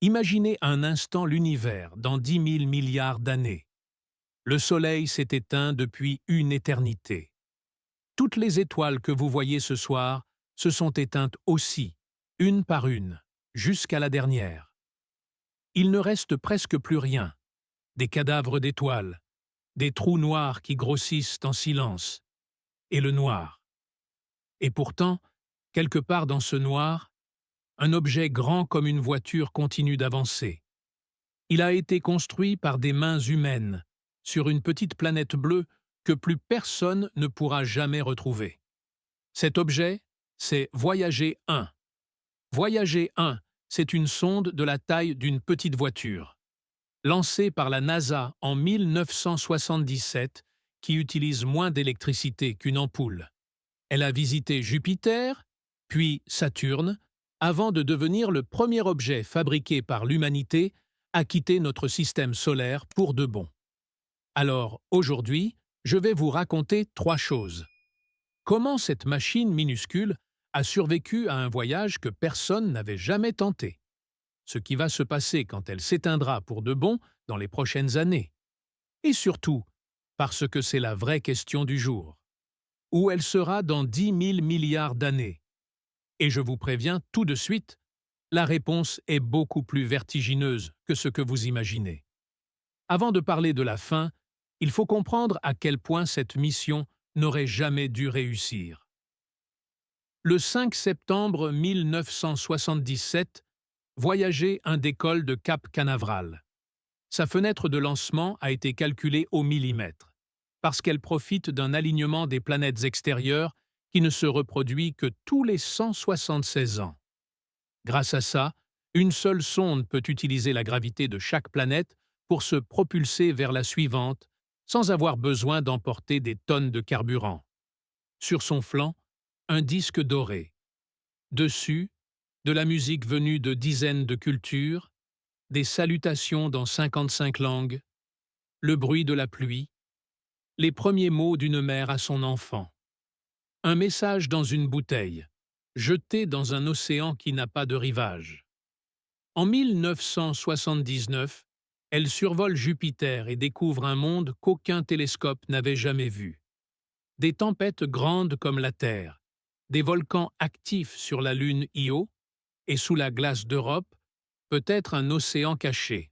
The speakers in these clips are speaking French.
Imaginez un instant l'univers dans 10 000 milliards d'années. Le Soleil s'est éteint depuis une éternité. Toutes les étoiles que vous voyez ce soir se sont éteintes aussi, une par une, jusqu'à la dernière. Il ne reste presque plus rien. Des cadavres d'étoiles, des trous noirs qui grossissent en silence, et le noir. Et pourtant, quelque part dans ce noir, un objet grand comme une voiture continue d'avancer. Il a été construit par des mains humaines, sur une petite planète bleue que plus personne ne pourra jamais retrouver. Cet objet, c'est Voyager 1. Voyager 1, c'est une sonde de la taille d'une petite voiture. Lancée par la NASA en 1977, qui utilise moins d'électricité qu'une ampoule. Elle a visité Jupiter, puis Saturne, avant de devenir le premier objet fabriqué par l'humanité à quitter notre système solaire pour de bon. Alors, aujourd'hui, je vais vous raconter 3 choses. Comment cette machine minuscule a survécu à un voyage que personne n'avait jamais tenté? Ce qui va se passer quand elle s'éteindra pour de bon dans les prochaines années. Et surtout, parce que c'est la vraie question du jour. Où elle sera dans 10 000 milliards d'années? Et je vous préviens tout de suite, la réponse est beaucoup plus vertigineuse que ce que vous imaginez. Avant de parler de la fin, il faut comprendre à quel point cette mission n'aurait jamais dû réussir. Le 5 septembre 1977, Voyager 1 décolle de Cap Canaveral. Sa fenêtre de lancement a été calculée au millimètre, parce qu'elle profite d'un alignement des planètes extérieures qui ne se reproduit que tous les 176 ans. Grâce à ça, une seule sonde peut utiliser la gravité de chaque planète pour se propulser vers la suivante, sans avoir besoin d'emporter des tonnes de carburant. Sur son flanc, un disque doré. Dessus, de la musique venue de dizaines de cultures, des salutations dans 55 langues, le bruit de la pluie, les premiers mots d'une mère à son enfant. Un message dans une bouteille, jeté dans un océan qui n'a pas de rivage. En 1979, elle survole Jupiter et découvre un monde qu'aucun télescope n'avait jamais vu. Des tempêtes grandes comme la Terre, des volcans actifs sur la lune Io, et sous la glace d'Europe, peut-être un océan caché.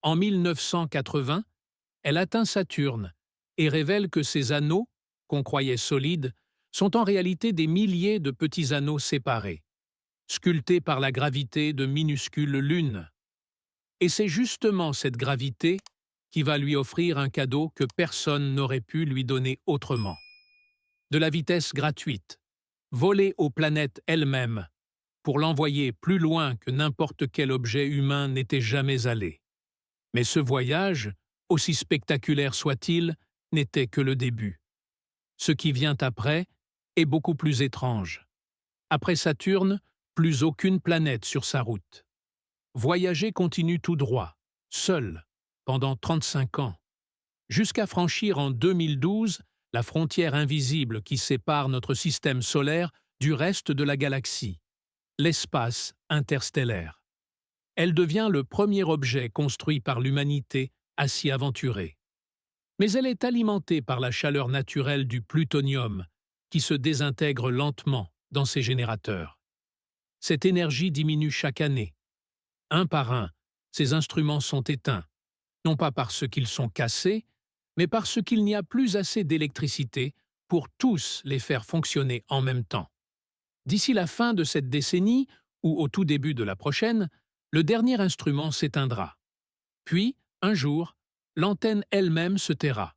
En 1980, elle atteint Saturne et révèle que ces anneaux, qu'on croyait solides, sont en réalité des milliers de petits anneaux séparés, sculptés par la gravité de minuscules lunes. Et c'est justement cette gravité qui va lui offrir un cadeau que personne n'aurait pu lui donner autrement. De la vitesse gratuite, voler aux planètes elles-mêmes, pour l'envoyer plus loin que n'importe quel objet humain n'était jamais allé. Mais ce voyage, aussi spectaculaire soit-il, n'était que le début. Ce qui vient après est beaucoup plus étrange. Après Saturne, plus aucune planète sur sa route. Voyager continue tout droit, seul, pendant 35 ans, jusqu'à franchir en 2012 la frontière invisible qui sépare notre système solaire du reste de la galaxie, l'espace interstellaire. Elle devient le premier objet construit par l'humanité à s'y aventurer. Mais elle est alimentée par la chaleur naturelle du plutonium, qui se désintègre lentement dans ses générateurs. Cette énergie diminue chaque année. Un par un, ces instruments sont éteints, non pas parce qu'ils sont cassés, mais parce qu'il n'y a plus assez d'électricité pour tous les faire fonctionner en même temps. D'ici la fin de cette décennie, ou au tout début de la prochaine, le dernier instrument s'éteindra. Puis, un jour, l'antenne elle-même se taira.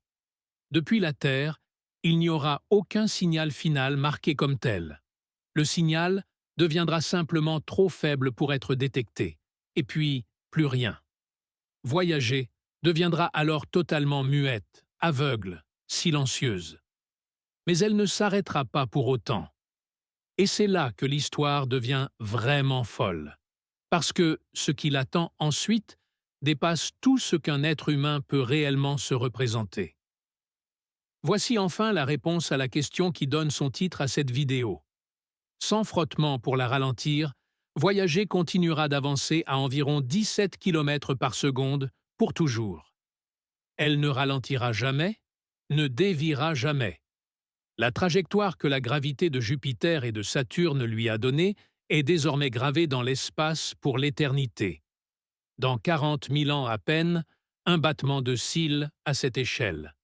Depuis la Terre, il n'y aura aucun signal final marqué comme tel. Le signal deviendra simplement trop faible pour être détecté. Et puis, plus rien. Voyager deviendra alors totalement muette, aveugle, silencieuse. Mais elle ne s'arrêtera pas pour autant. Et c'est là que l'histoire devient vraiment folle. Parce que ce qui l'attend ensuite dépasse tout ce qu'un être humain peut réellement se représenter. Voici enfin la réponse à la question qui donne son titre à cette vidéo. Sans frottement pour la ralentir, Voyager continuera d'avancer à environ 17 km par seconde pour toujours. Elle ne ralentira jamais, ne déviera jamais. La trajectoire que la gravité de Jupiter et de Saturne lui a donnée est désormais gravée dans l'espace pour l'éternité. Dans 40 000 ans à peine, un battement de cils à cette échelle.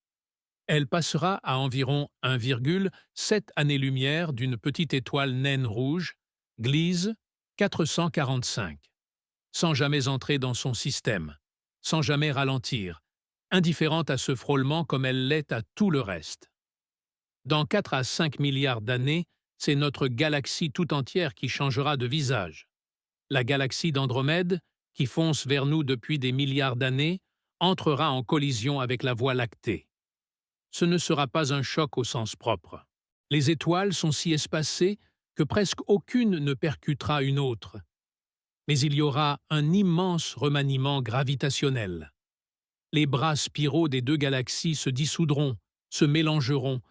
Elle passera à environ 1,7 années-lumière d'une petite étoile naine rouge, Gliese 445, sans jamais entrer dans son système, sans jamais ralentir, indifférente à ce frôlement comme elle l'est à tout le reste. Dans 4 à 5 milliards d'années, c'est notre galaxie tout entière qui changera de visage. La galaxie d'Andromède, qui fonce vers nous depuis des milliards d'années, entrera en collision avec la Voie lactée. Ce ne sera pas un choc au sens propre. Les étoiles sont si espacées que presque aucune ne percutera une autre. Mais il y aura un immense remaniement gravitationnel. Les bras spiraux des deux galaxies se dissoudront, se mélangeront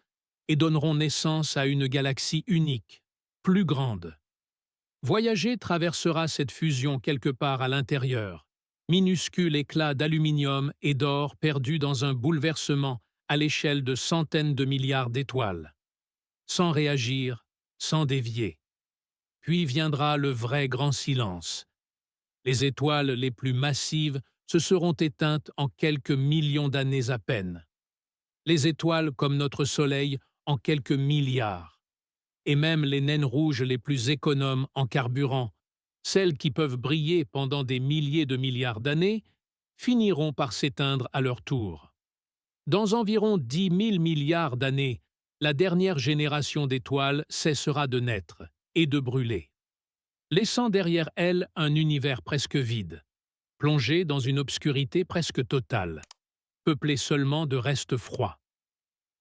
et donneront naissance à une galaxie unique, plus grande. Voyager traversera cette fusion quelque part à l'intérieur, minuscule éclat d'aluminium et d'or perdu dans un bouleversement à l'échelle de centaines de milliards d'étoiles, sans réagir, sans dévier. Puis viendra le vrai grand silence. Les étoiles les plus massives se seront éteintes en quelques millions d'années à peine. Les étoiles comme notre Soleil en quelques milliards. Et même les naines rouges les plus économes en carburant, celles qui peuvent briller pendant des milliers de milliards d'années, finiront par s'éteindre à leur tour. Dans environ 10 000 milliards d'années, la dernière génération d'étoiles cessera de naître et de brûler, laissant derrière elle un univers presque vide, plongé dans une obscurité presque totale, peuplé seulement de restes froids.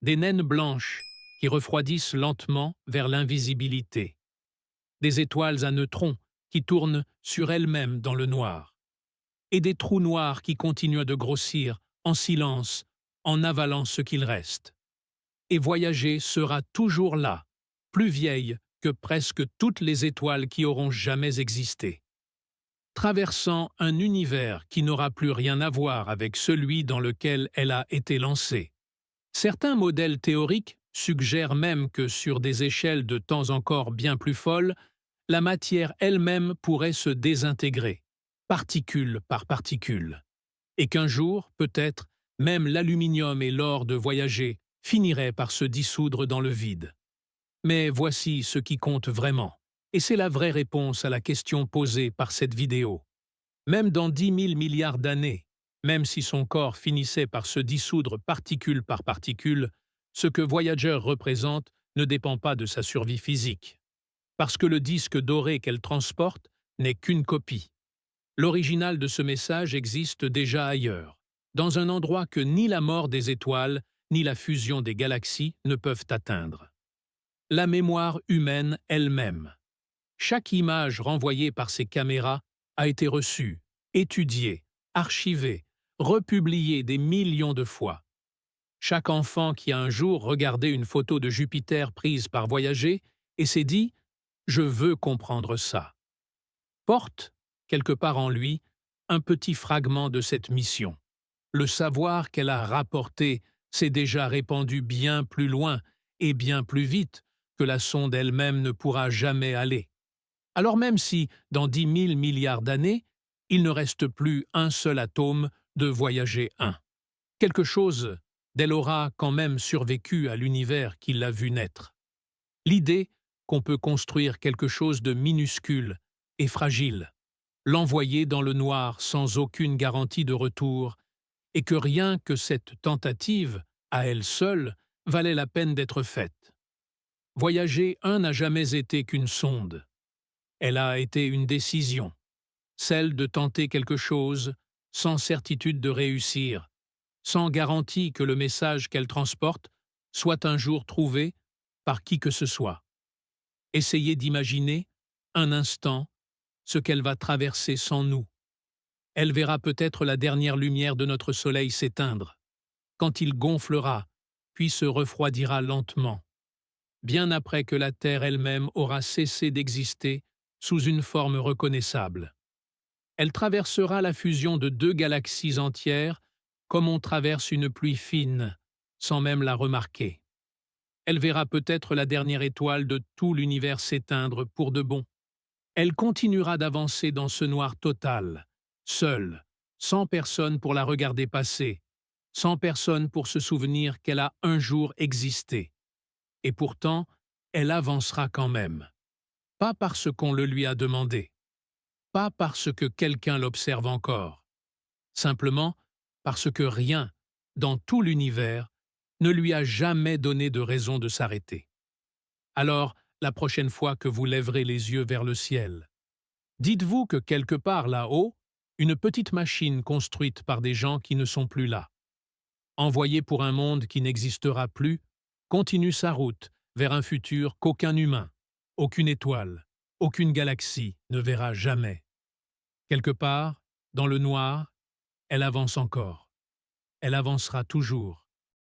Des naines blanches qui refroidissent lentement vers l'invisibilité. Des étoiles à neutrons qui tournent sur elles-mêmes dans le noir. Et des trous noirs qui continuent de grossir en silence, en avalant ce qu'il reste. Et voyager sera toujours là, plus vieille que presque toutes les étoiles qui auront jamais existé. Traversant un univers qui n'aura plus rien à voir avec celui dans lequel elle a été lancée. Certains modèles théoriques suggèrent même que sur des échelles de temps encore bien plus folles, la matière elle-même pourrait se désintégrer, particule par particule, et qu'un jour, peut-être, même l'aluminium et l'or de voyager finiraient par se dissoudre dans le vide. Mais voici ce qui compte vraiment, et c'est la vraie réponse à la question posée par cette vidéo. Même dans 10 000 milliards d'années, même si son corps finissait par se dissoudre particule par particule, ce que Voyager représente ne dépend pas de sa survie physique. Parce que le disque doré qu'elle transporte n'est qu'une copie. L'original de ce message existe déjà ailleurs, dans un endroit que ni la mort des étoiles, ni la fusion des galaxies ne peuvent atteindre. La mémoire humaine elle-même. Chaque image renvoyée par ces caméras a été reçue, étudiée, archivée, republiée des millions de fois. Chaque enfant qui a un jour regardé une photo de Jupiter prise par Voyager et s'est dit « Je veux comprendre ça », porte, quelque part en lui, un petit fragment de cette mission. Le savoir qu'elle a rapporté s'est déjà répandu bien plus loin et bien plus vite que la sonde elle-même ne pourra jamais aller. Alors même si, dans 10 000 milliards d'années, il ne reste plus un seul atome de Voyager 1. Quelque chose d'elle aura quand même survécu à l'univers qui l'a vu naître. L'idée qu'on peut construire quelque chose de minuscule et fragile, l'envoyer dans le noir sans aucune garantie de retour, et que rien que cette tentative, à elle seule, valait la peine d'être faite. Voyager 1 n'a jamais été qu'une sonde. Elle a été une décision, celle de tenter quelque chose sans certitude de réussir, sans garantie que le message qu'elle transporte soit un jour trouvé par qui que ce soit. Essayez d'imaginer, un instant, ce qu'elle va traverser sans nous. Elle verra peut-être la dernière lumière de notre soleil s'éteindre, quand il gonflera, puis se refroidira lentement, bien après que la Terre elle-même aura cessé d'exister sous une forme reconnaissable. Elle traversera la fusion de deux galaxies entières comme on traverse une pluie fine, sans même la remarquer. Elle verra peut-être la dernière étoile de tout l'univers s'éteindre pour de bon. Elle continuera d'avancer dans ce noir total, seule, sans personne pour la regarder passer, sans personne pour se souvenir qu'elle a un jour existé. Et pourtant, elle avancera quand même. Pas parce qu'on le lui a demandé, pas parce que quelqu'un l'observe encore, simplement parce que rien, dans tout l'univers, ne lui a jamais donné de raison de s'arrêter. Alors, la prochaine fois que vous lèverez les yeux vers le ciel, dites-vous que quelque part là-haut, une petite machine construite par des gens qui ne sont plus là, envoyée pour un monde qui n'existera plus, continue sa route vers un futur qu'aucun humain, aucune étoile, aucune galaxie ne verra jamais. Quelque part, dans le noir, elle avance encore. Elle avancera toujours.